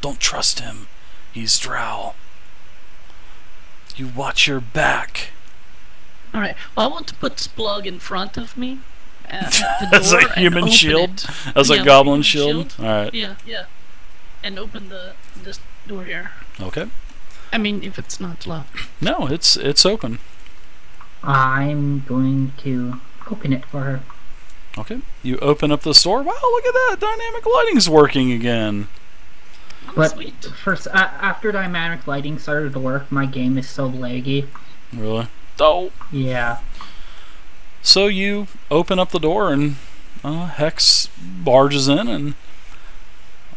Don't trust him. He's drow. You watch your back. Alright, well, I want to put Splug in front of me at the door. As a human shield? It. As a goblin shield? Alright. Yeah. And open this door here. Okay. I mean, if it's not locked. No, it's open. I'm going to open it for her. Okay. You open up the door. Wow, look at that! Dynamic lighting's working again. Oh, But sweet. first, after dynamic lighting started to work, my game is so laggy. Really? Oh. Yeah. So you open up the door and Hex barges in and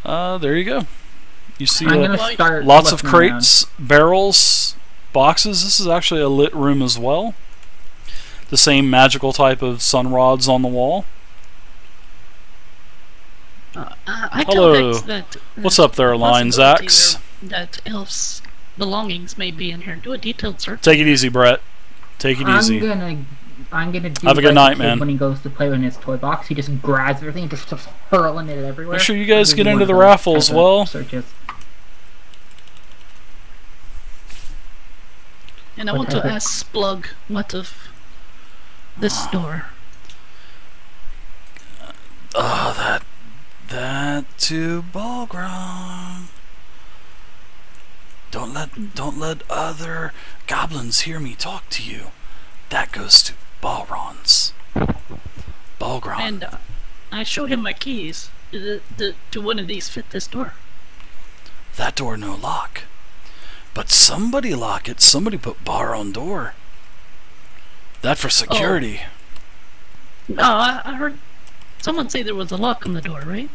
there you go. You see I'm gonna start lots of looking crates, barrels, boxes. This is actually a lit room as well. The same magical type of sun rods on the wall. I Hello. tell Hex that What's up there, Lines Axe? That elf's belongings may be in here. Do a detailed search. Take it easy, Brett. Take it easy. I'm gonna do Have a good like night, the kid man. when he goes to play in his toy box. He just grabs everything and just starts hurling it everywhere. Make sure you guys I'll get do into one the of those raffle as type of well. Searches. And I want to ask Splug what of this door. Oh, that to Balgron. Don't let other goblins hear me talk to you. That goes to Balron's. Balgron. And I showed him my keys. Do one of these fit this door? That door no lock. But somebody lock it. Somebody put bar on door. That for security. No, I heard someone say there was a lock on the door, right?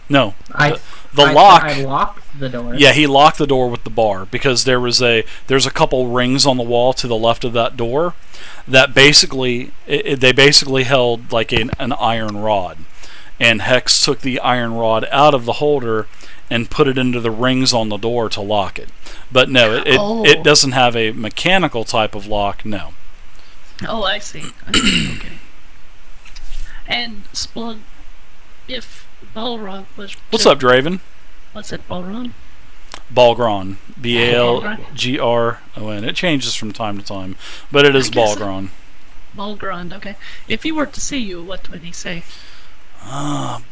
No. I locked the door. Yeah, he locked the door with the bar because there's a couple rings on the wall to the left of that door that basically they basically held like an iron rod, and Hex took the iron rod out of the holder and put it into the rings on the door to lock it. But no, it doesn't have a mechanical type of lock. No. Oh, I see. Okay. And Splug, if Balrog was... What's up, Draven? What's it, Balron? Balgron. B-A-L-G-R-O-N. It changes from time to time, but it is Balgron. Balgron, okay. If he were to see you, what would he say? Balgron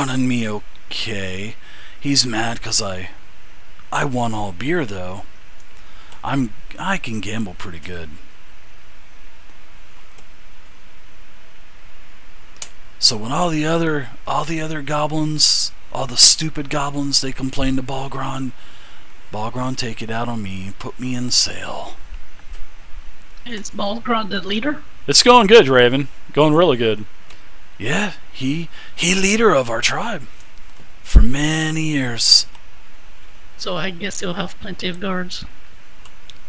and me okay. He's mad because I won all beer, though. I can gamble pretty good. So when all the other goblins, all the stupid goblins, they complain to Balgron, Balgron take it out on me, put me in sail. Is Balgron the leader? It's going good, Raven. Going really good. Yeah, he leader of our tribe for many years. So I guess you'll have plenty of guards.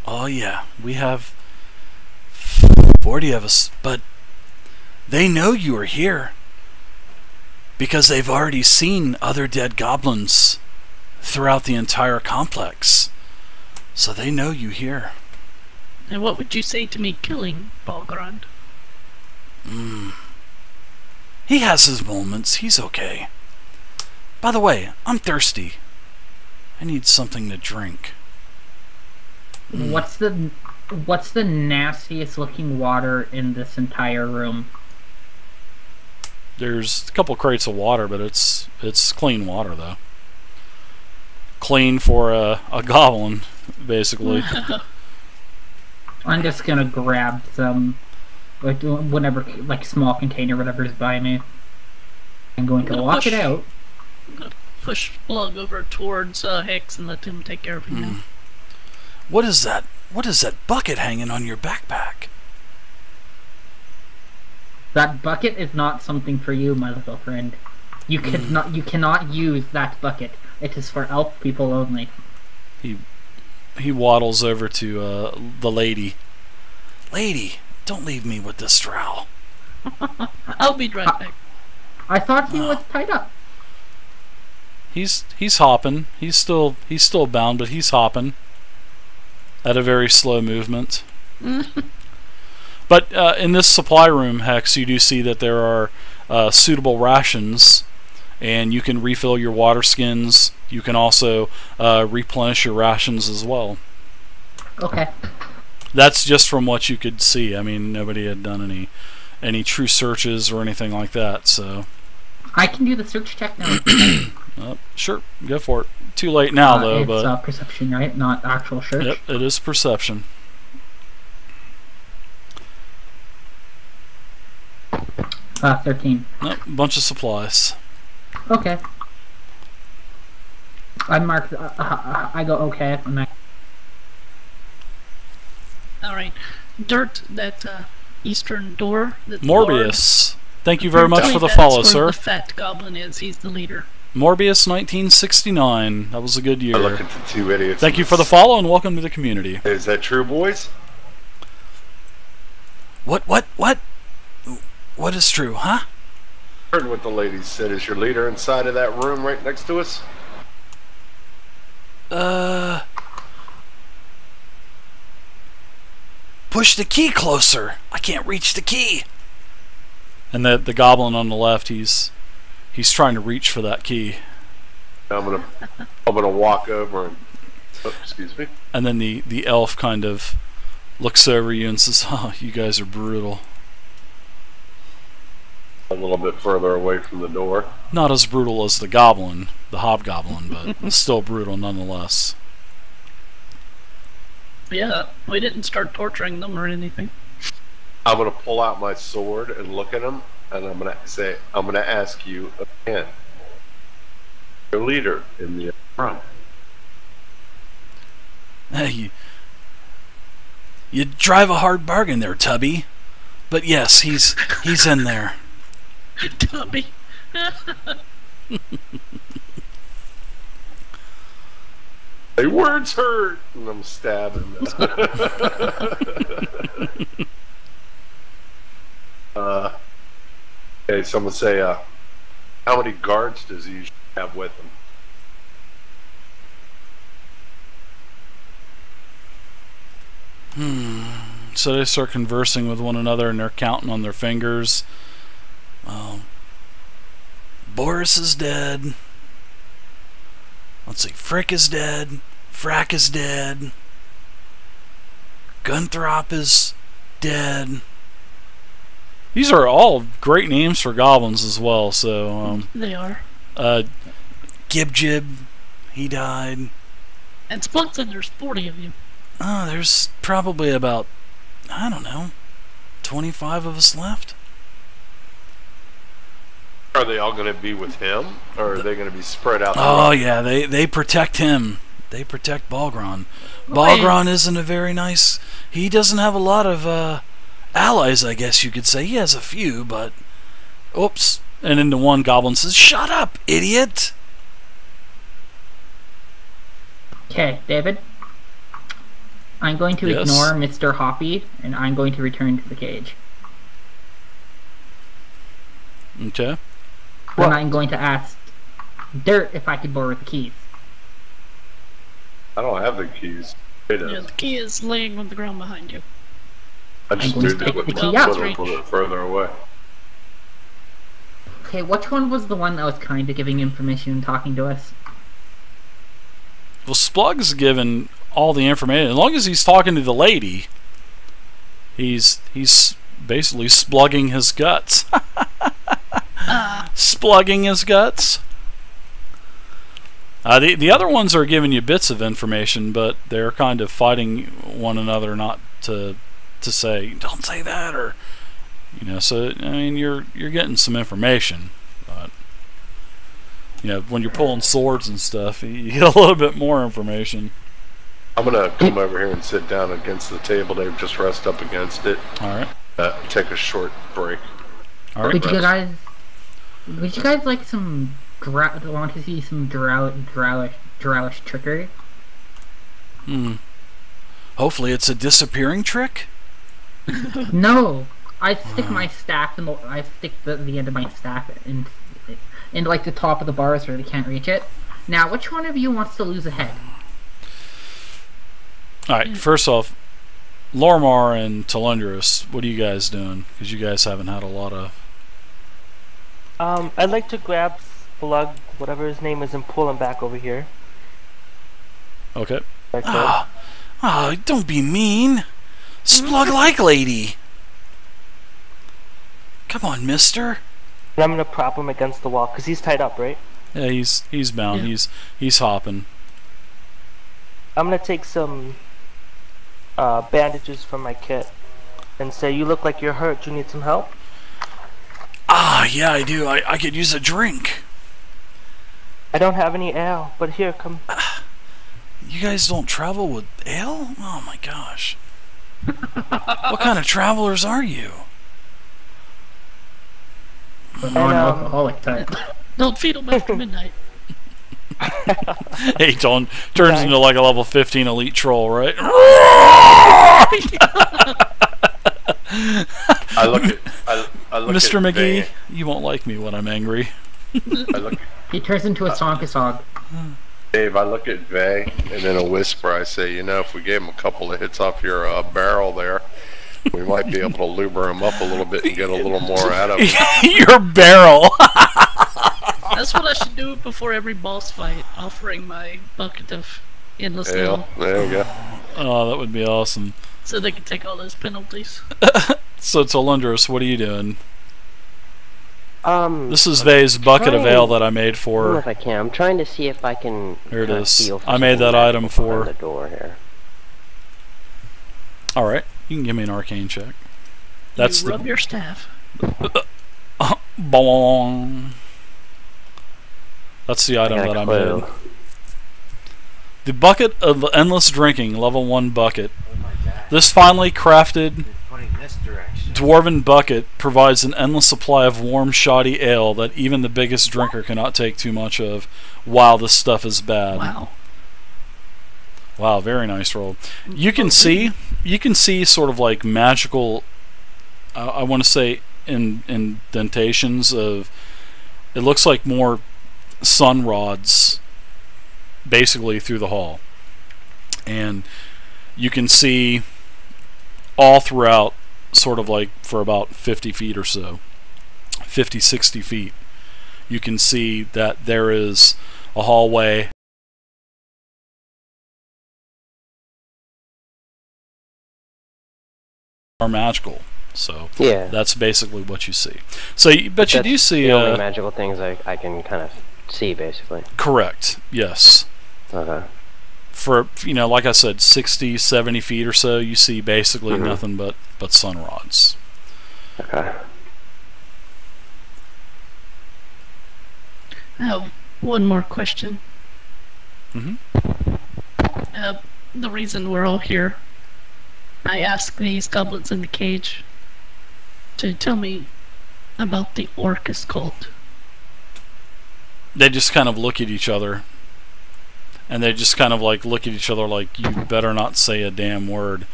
Oh yeah, we have 40 of us, but they know you are here because they've already seen other dead goblins throughout the entire complex. So they know you here. And what would you say to me killing Balgron? He has his moments. He's okay. By the way, I'm thirsty. I need something to drink. What's the nastiest looking water in this entire room? There's a couple crates of water, but it's clean water though. Clean for a goblin, basically. I'm just gonna grab some, like whatever, like small container, whatever is by me. I'm going to lock it out. I'm gonna push Splug over towards Hex and let him take care of him now. What is that? What is that bucket hanging on your backpack? That bucket is not something for you, my little friend. You cannot use that bucket. It is for elf people only. He waddles over to the lady. Lady, don't leave me with this trowel. I'll be right back. I thought he was tied up. He's hopping. He's still bound, but he's hopping at a very slow movement. But in this supply room, Hex, you do see that there are suitable rations and you can refill your water skins. You can also replenish your rations as well. Okay. That's just from what you could see. I mean, nobody had done any true searches or anything like that. So I can do the search check now. sure, go for it. Too late now though. It's perception, right? Not actual search. Yep, it is perception. 13. Nope, bunch of supplies. Okay. I mark. I go okay, and I. All right, Dirt. That eastern door. That's Morbius. Thank you very much for the that's follow, where sir. The fat goblin is. He's the leader. Morbius 1969. That was a good year. I look at the two idiots. Thank you for the follow and welcome to the community. Is that true, boys? What? What is true, huh? Heard what the lady said. Is your leader inside of that room right next to us? Push the key closer. I can't reach the key. And the goblin on the left, he's trying to reach for that key. I'm gonna walk over and excuse me. And then the elf kind of looks over you and says, "Oh, you guys are brutal." A little bit further away from the door. Not as brutal as the goblin, the hobgoblin, but still brutal nonetheless. Yeah, we didn't start torturing them or anything. I'm gonna pull out my sword and look at him, and I'm gonna ask you again. Your leader in the front. Hey, you drive a hard bargain there, Tubby. But yes, he's in there. Tubby. Hey, words hurt, and I'm stabbing. Okay, so I'm gonna say, how many guards does he usually have with him? So they start conversing with one another and they're counting on their fingers. Boris is dead. Let's see, Frick is dead. Frack is dead. Gunthrop is dead. These are all great names for goblins as well. So They are. Gibjib, he died. And Splug said there's 40 of you. There's probably about, I don't know, 25 of us left. Are they all going to be with him, or are they going to be spread out? Oh yeah, they protect him. They protect Balgron. Balgron isn't a very nice. He doesn't have a lot of allies, I guess you could say. He has a few, but oops. And then the one goblin says, "Shut up, idiot!" Okay, David. I'm going to ignore Mr. Hoppy, and I'm going to return to the cage. Okay. And I'm going to ask Dirt if I could borrow the keys. I don't have the keys. Yeah, the key is laying on the ground behind you. I just I'm going moved to it take with the my key foot out. a little bit further away. Okay, which one was the one that was kind of giving information and talking to us? Well, Splug's given all the information. As long as he's talking to the lady, he's basically splugging his guts. Splugging his guts. The other ones are giving you bits of information, but they're kind of fighting one another not to say, don't say that, or so I mean you're getting some information, but when you're pulling swords and stuff, you get a little bit more information. I'm gonna come over here and sit down against the table. They've just rest up against it. All right. Take a short break. All right. Would you guys like some? Want to see some drowish trickery? Hopefully, it's a disappearing trick. No, I stick my staff in I stick the end of my staff in like the top of the bars where they can't reach it. Now, which one of you wants to lose a head? All right. First off, Lormar and Telundrus, what are you guys doing? Because you guys haven't had a lot of. I'd like to grab Splug, whatever his name is, and pull him back over here. Okay. Like that. Ah, don't be mean. Splug like lady. Come on, mister. And I'm gonna prop him against the wall because he's tied up, right? Yeah, he's bound. Yeah. He's hopping. I'm gonna take some bandages from my kit and say, "You look like you're hurt. You need some help?" Ah, yeah, I do. I could use a drink. I don't have any ale, but here, come. You guys don't travel with ale? Oh my gosh. What kind of travelers are you? Non-alcoholic type. Don't feed him after midnight. Hey, Don turns into like a level 15 elite troll, right? I look at Mr. at McGee, Vay. you won't like me when I'm angry. I look, He turns into a Sonkasog. Dave. I look at Vay, and in a whisper, I say, "You know, if we gave him a couple of hits off your barrel there, we might be able to luber him up a little bit and get a little more out of him." Your barrel. That's what I should do before every boss fight, offering my bucket of endless Yeah, ale, there you go. Oh, that would be awesome. so they can take all those penalties. So, Tolundrus, what are you doing? This is I'm Vay's bucket of trying- ale that I made I don't know for. if I can. I'm trying to see if I can. Here it kinda is. feel for I made something that item magical for- behind the door here. All right, you can give me an arcane check. That's you rub your staff. Bong. That's the I item got that a I clue. made. The bucket of endless drinking, level 1 bucket. This finely crafted dwarven bucket provides an endless supply of warm, shoddy ale that even the biggest drinker cannot take too much of. Wow, this stuff is bad. Wow. Wow, very nice roll. You can see sort of like magical, I want to say indentations of, it looks like more sun rods basically through the hall. And you can see all throughout, sort of like for about 50 feet or so, 50, 60 feet, you can see that there is a hallway are magical. So Yeah. that's basically what you see. So, but you do That's see the only magical things I can kind of see, basically. correct, yes. Okay. For, like I said, 60, 70 feet or so, you see basically Mhm. nothing but sun rods. Okay. I have one more question. Mhm. The reason we're all here, I asked these goblins in the cage to tell me about the Orcus cult. They just kind of look at each other, and they just kind of like look at each other like, you better not say a damn word.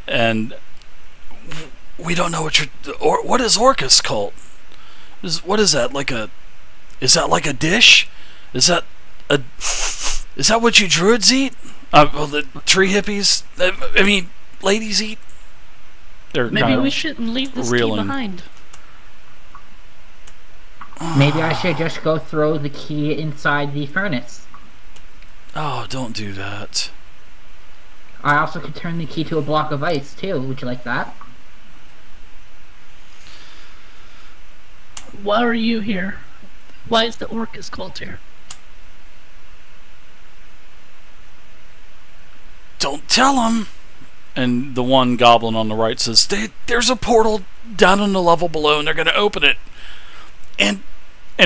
And we don't know what is Orcus cult? What is that, is that like a dish? Is that what you druids eat? Well, the tree hippies, I mean, ladies eat? They're Maybe kind we of shouldn't leave this key reeling. behind. Maybe I should just go throw the key inside the furnace. Oh, don't do that. I also could turn the key to a block of ice, too. Would you like that? Why are you here? Why is the Orcus cult here? Don't tell them. And the one goblin on the right says, there's a portal down on the level below, and they're going to open it. And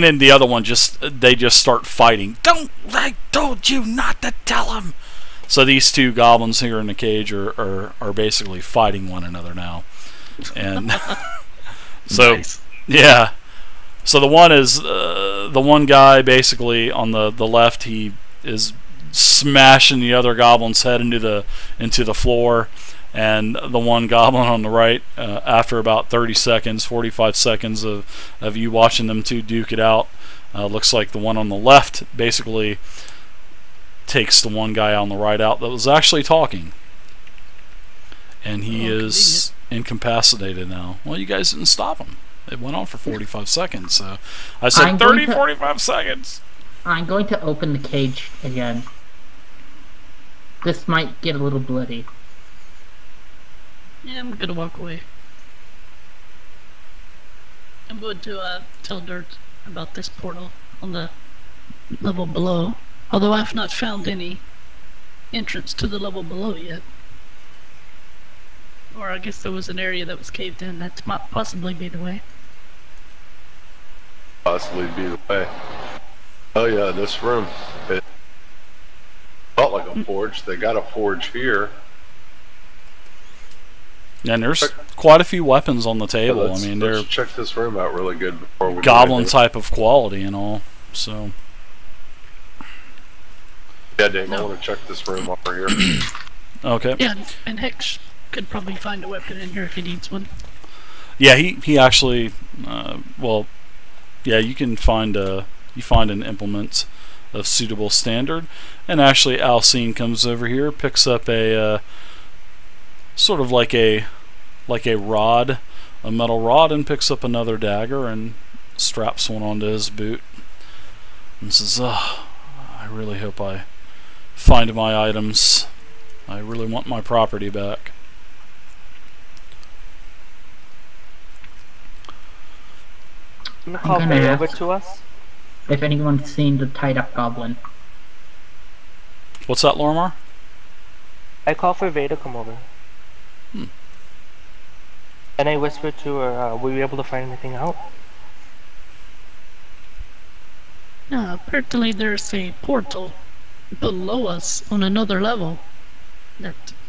then the other one they just start fighting. I told you not to tell them. So these two goblins here in the cage are basically fighting one another now. And so, Nice. yeah. So the one guy basically on the left, he is smashing the other goblin's head into the floor, and the one goblin on the right, after about 30 seconds, 45 seconds of you watching them two duke it out, looks like the one on the left basically takes the one guy on the right out that was actually talking, and he is incapacitated now. Well, you guys didn't stop him. It went on for 45 seconds, so I said I'm 30, going to- 45 seconds. I'm going to open the cage again. This might get a little bloody. Yeah, I'm gonna walk away. I'm going to tell Dirt about this portal on the level below. Although I've not found any entrance to the level below yet. Or I guess there was an area that was caved in. That might possibly be the way. Possibly be the way. Oh yeah, this room. It felt like a forge. They got a forge here. And there's quite a few weapons on the table. I mean, they're let's check this room out really good before we goblin do type of quality and all. So yeah, Dave, I want to check this room over here. okay. Yeah, and Hex could probably find a weapon in here if he needs one. Yeah, he actually well, yeah, you can find you find an implement of suitable standard, and actually Alcine comes over here, picks up a sort of like a rod, a metal rod, and picks up another dagger and straps one onto his boot and says, I really hope I find my items. I really want my property back. Can you call gonna Bay ask- over to us? If anyone's seen the tied up goblin. What's that, Lormar? I call for Vay to come over. And I whisper to her, were you able to find anything out? Apparently there's a portal below us on another level.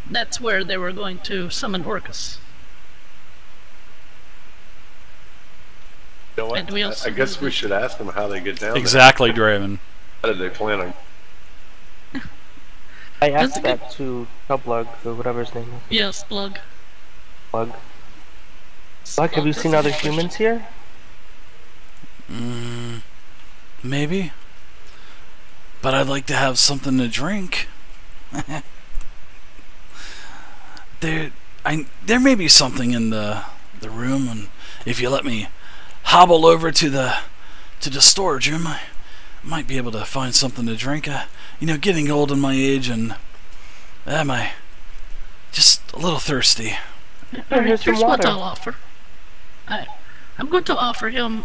That's where they were going to summon Orcus. You know what? And we also I guess we should ask them how they get down Exactly, Draven. there. How did they plan on? I That's asked a that to Splug, or whatever his name is. Yeah, Splug. Splug. Splug, have you seen other humans here? Maybe. But I'd like to have something to drink. There may be something in the room, and if you let me hobble over to the storage room, I might be able to find something to drink. Getting old in my age, and am I just a little thirsty? Here's some Here's what water. I'll offer. I'm going to offer him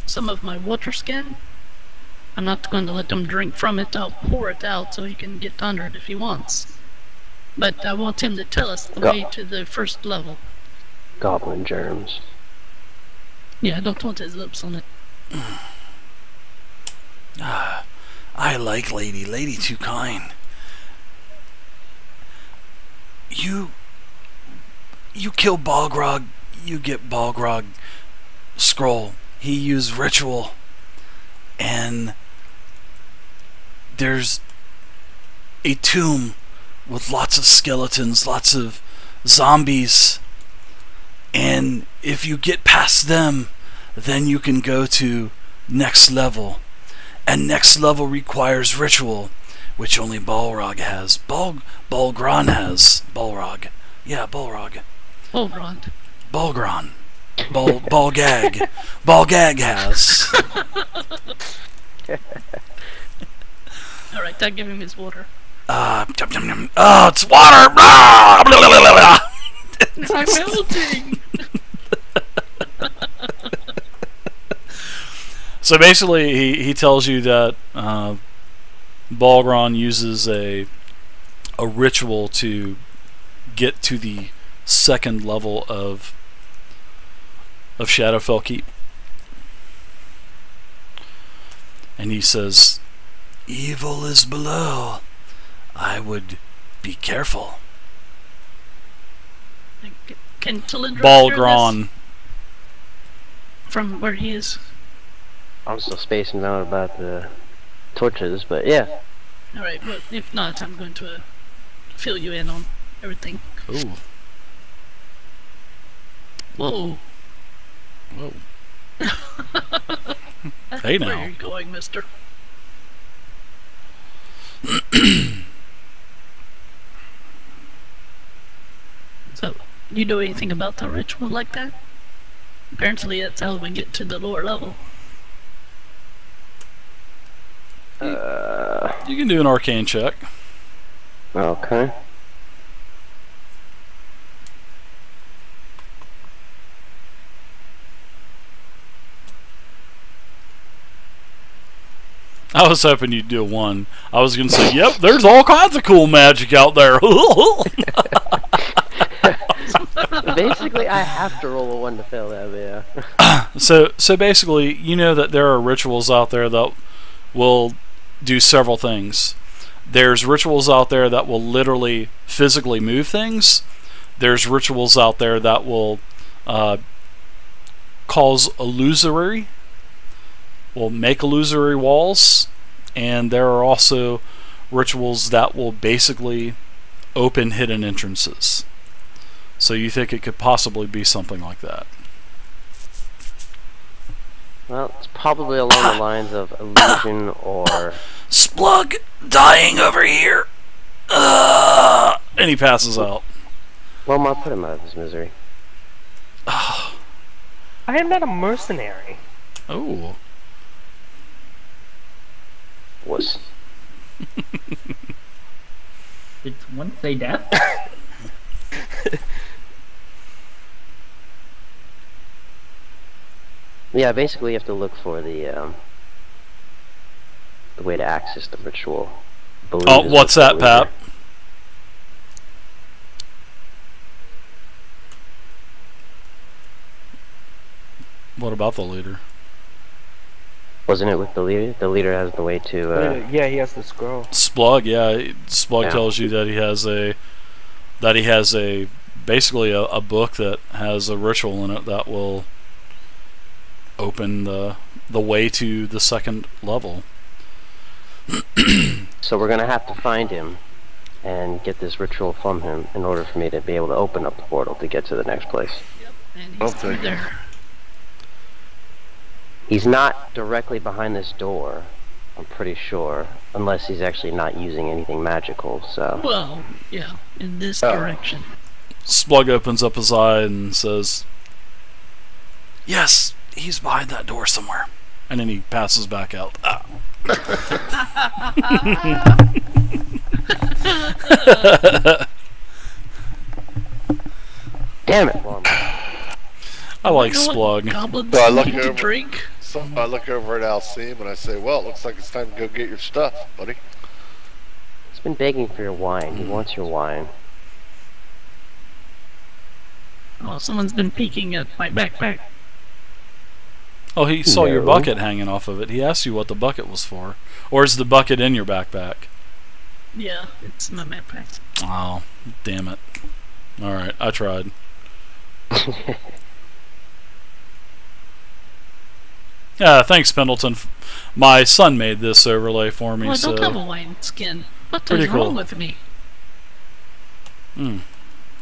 some of my water skin. I'm not going to let him drink from it. I'll pour it out so he can get under it if he wants. But I want him to tell us the way to the first level. Goblin germs. Yeah, I don't want his lips on it. I like Lady too kind. You kill Balgrog, you get Balgrog scroll. He used ritual, and there's a tomb with lots of skeletons, lots of zombies, and if you get past them, then you can go to next level. And next level requires ritual, which only Balrog has. Balgron has. Balrog. Yeah, Balrog. Bolgrond. Balgron. Balgag. Balgag has. Alright, I'll give him his water. Oh, it's water! Ah, blah, blah, blah, blah. I'm melting! So basically, he tells you that Balgron uses a ritual to get to the second level of Shadowfell Keep, and he says, "Evil is below. I would be careful." Can Talindra hear Balgron. this from where he is? I'm still spacing out about the torches, but yeah. Alright, well, if not, I'm going to fill you in on everything. Ooh. Whoa. Whoa. That's Hey, where now. you're going, mister. So, you know anything about the ritual like that? Apparently, that's how we get to the lower level. You can do an arcane check. Okay. I was hoping you'd do a 1. I was going to say, yep, there's all kinds of cool magic out there. Basically, I have to roll a 1 to fail that, yeah. So basically, you know that there are rituals out there that will do several things. There's rituals out there that will literally physically move things. There's rituals out there that will cause illusory, will make illusory walls, and there are also rituals that will basically open hidden entrances. So you think it could possibly be something like that? Well, it's probably along the lines of illusion or... Splug dying over here! And he passes out. Well, I'll put him out of his misery. I am not a mercenary. Oh. Was. Did one say death? Yeah, basically you have to look for the way to access the ritual. Oh, what's that, Pap? What about the leader? Wasn't it with the leader? The leader has the way to. Yeah, he has the scroll. Splug, yeah. Splug Yeah. tells you that he has a basically a book that has a ritual in it that will open the way to the second level. So we're gonna have to find him and get this ritual from him in order for me to be able to open up the portal to get to the next place. Yep, and he's through there. He's not directly behind this door, I'm pretty sure, unless he's actually not using anything magical, so... Well, yeah, in this direction. Splug opens up his eye and says, "Yes, he's behind that door somewhere." And then he passes back out. Ah. Damn it, Norman. I like You know what Splug. Goblins So I look need to over- drink. So I look over at Alcime and I say, well, it looks like it's time to go get your stuff, buddy. He's been begging for your wine. He wants your wine. Oh, someone's been peeking at my backpack. Oh, he saw your No. bucket hanging off of it. He asked you what the bucket was for. Or is the bucket in your backpack? Yeah, it's in my backpack. Oh, damn it. Alright, I tried. Yeah, thanks, Pendleton. My son made this overlay for me, Well, I so... don't have a wine skin. What Pretty is cool. wrong with me? You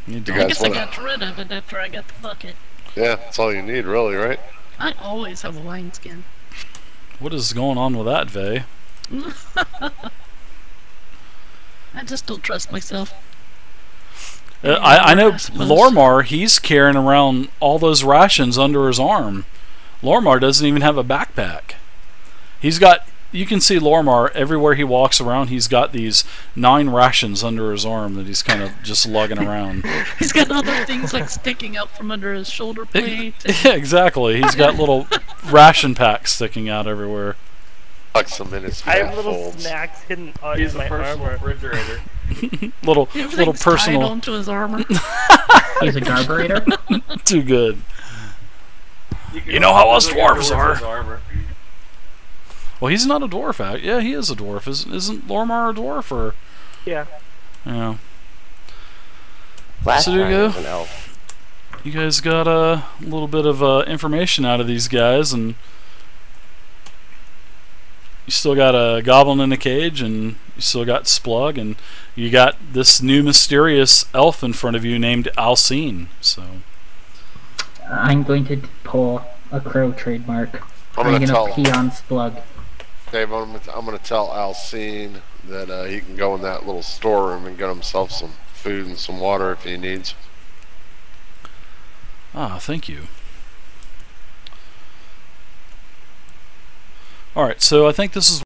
You don't. I guys guess I wanna- got rid of it after I got the bucket. Yeah, that's all you need, really, right? I always have a wine skin. What is going on with that, Vay? I just don't trust myself. I know I suppose. Lormar, he's carrying around all those rations under his arm. Lormar doesn't even have a backpack. He's got... You can see Lormar, everywhere he walks around, he's got these 9 rations under his arm that he's kind of just lugging around. He's got other things like sticking out from under his shoulder plate. Yeah, exactly. He's got little ration packs sticking out everywhere. Like some minutes. I have little snacks hidden under my armor. refrigerator. little Everything's personal... tied onto his armor. He's a carburetor. Too good. You know how us dwarves are. Well, he's not a dwarf. Yeah, he is a dwarf. Isn't Lormar a dwarf? Or Yeah. yeah. Last So there you time he go. was an elf. You guys got a little bit of information out of these guys, and you still got a goblin in a cage, and you still got Splug, and you got this new mysterious elf in front of you named Alcine. So I'm going to pull a crow trademark. I'm I'm gonna gonna tell pee on Splug. Dave, I'm gonna tell Alcine that he can go in that little storeroom and get himself some food and some water if he needs. thank you. Alright, so I think this is